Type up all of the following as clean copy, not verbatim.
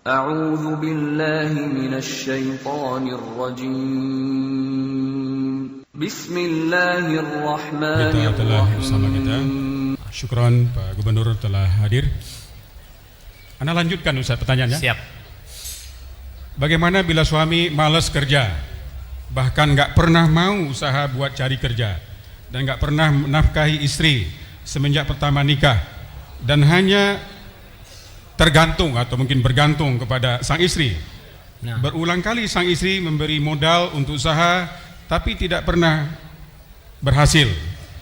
أعوذ بالله من الشيطان الرجيم بسم الله الرحمن Kita telah bersama kita. Syukron Pak Gubernur telah hadir. Anda lanjutkan Ustaz pertanyaannya. Siap. Bagaimana bila suami malas kerja, bahkan nggak pernah mau usaha buat cari kerja, dan nggak pernah menafkahi istri semenjak pertama nikah, dan hanya tergantung atau mungkin bergantung kepada sang istri. Nah. Berulang kali sang istri memberi modal untuk usaha, tapi tidak pernah berhasil,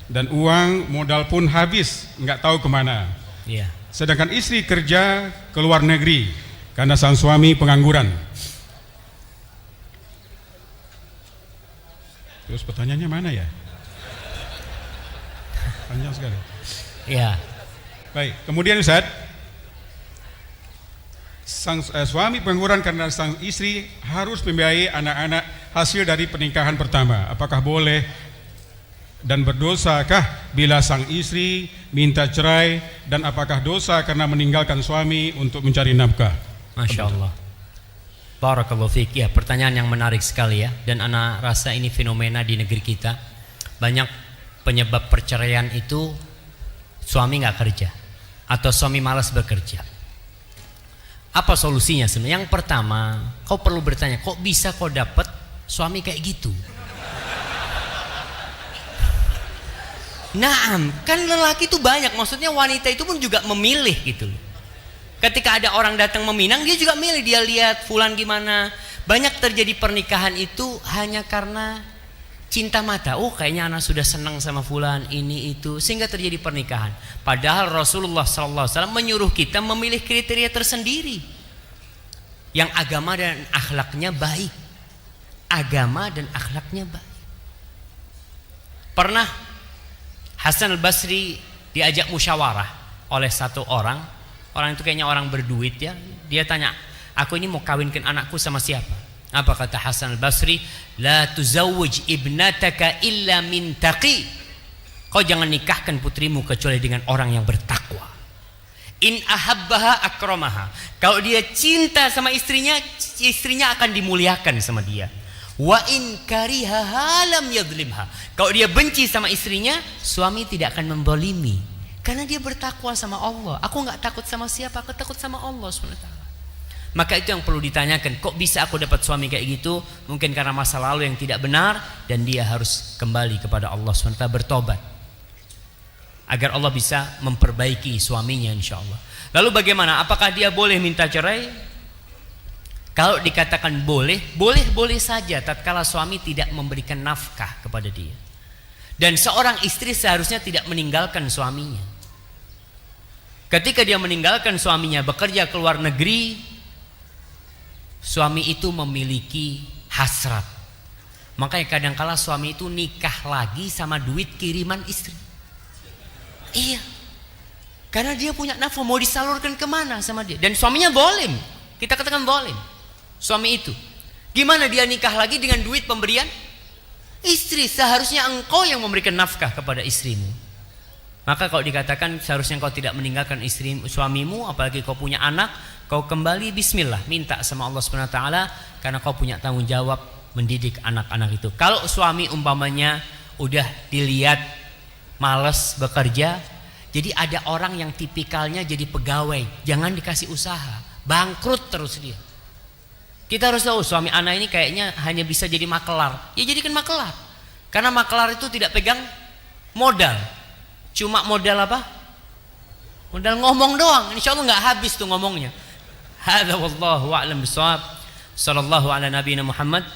dan uang modal pun habis, nggak tahu kemana. Iya. Sedangkan istri kerja ke luar negeri karena sang suami pengangguran. Terus pertanyaannya mana ya? Panjang sekali. Iya. Baik, kemudian Ustaz, sang suami pengangguran karena sang istri harus membiayai anak-anak hasil dari pernikahan pertama. Apakah boleh dan berdosakah bila sang istri minta cerai, dan apakah dosa karena meninggalkan suami untuk mencari nafkah? Masya Allah. Barakallahu fiik. Ya, pertanyaan yang menarik sekali ya. Dan ana rasa ini fenomena di negeri kita. Banyak penyebab perceraian itu suami nggak kerja atau suami malas bekerja. Apa solusinya sebenarnya? Yang pertama, kau perlu bertanya, kok bisa kau dapat suami kayak gitu? Naam, kan lelaki itu banyak, maksudnya wanita itu pun juga memilih gitu. Ketika ada orang datang meminang, dia juga milih, dia lihat fulan gimana. Banyak terjadi pernikahan itu hanya karena cinta mata. Oh, kayaknya anak sudah senang sama fulan, ini itu, sehingga terjadi pernikahan. Padahal Rasulullah SAW menyuruh kita memilih kriteria tersendiri yang agama dan akhlaknya baik. Agama dan akhlaknya baik. Pernah Hasan al-Basri diajak musyawarah oleh satu orang. Orang itu kayaknya orang berduit ya. Dia tanya, aku ini mau kawinkan anakku sama siapa? Apa kata Hasan al-Basri? La tuzawwij ibnataka illa min taqi. Kau jangan nikahkan putrimu kecuali dengan orang yang bertakwa. In ahabbaha akramaha. Kalau dia cinta sama istrinya, istrinya akan dimuliakan sama dia. Wa in karihaha lam yadhlimha. Kalau dia benci sama istrinya, suami tidak akan membolimi, karena dia bertakwa sama Allah. Aku nggak takut sama siapa, aku takut sama Allah SWT. Maka itu yang perlu ditanyakan, kok bisa aku dapat suami kayak gitu? Mungkin karena masa lalu yang tidak benar, dan dia harus kembali kepada Allah SWT, bertobat, agar Allah bisa memperbaiki suaminya insya Allah. Lalu bagaimana? Apakah dia boleh minta cerai? Kalau dikatakan boleh, boleh saja tatkala suami tidak memberikan nafkah kepada dia. Dan seorang istri seharusnya tidak meninggalkan suaminya. Ketika dia meninggalkan suaminya bekerja ke luar negeri, suami itu memiliki hasrat. Makanya kadangkala suami itu nikah lagi sama duit kiriman istri. Iya, karena dia punya nafkah, mau disalurkan kemana sama dia. Dan suaminya zalim, kita katakan zalim suami itu. Gimana dia nikah lagi dengan duit pemberian istri? Seharusnya engkau yang memberikan nafkah kepada istrimu. Maka kalau dikatakan seharusnya engkau tidak meninggalkan suamimu, apalagi kau punya anak, kau kembali bismillah, minta sama Allah SWT, karena kau punya tanggung jawab mendidik anak-anak itu. Kalau suami umpamanya udah dilihat malas bekerja, jadi ada orang yang tipikalnya jadi pegawai, jangan dikasih usaha, bangkrut terus dia. Kita harus tahu suami anak ini kayaknya hanya bisa jadi makelar, ya jadikan makelar, karena makelar itu tidak pegang modal. Cuma modal apa? Modal ngomong doang, insya Allah nggak habis tuh ngomongnya. Hadza wallahu a'lam bishawab. Sallallahu ala nabiyina Muhammad.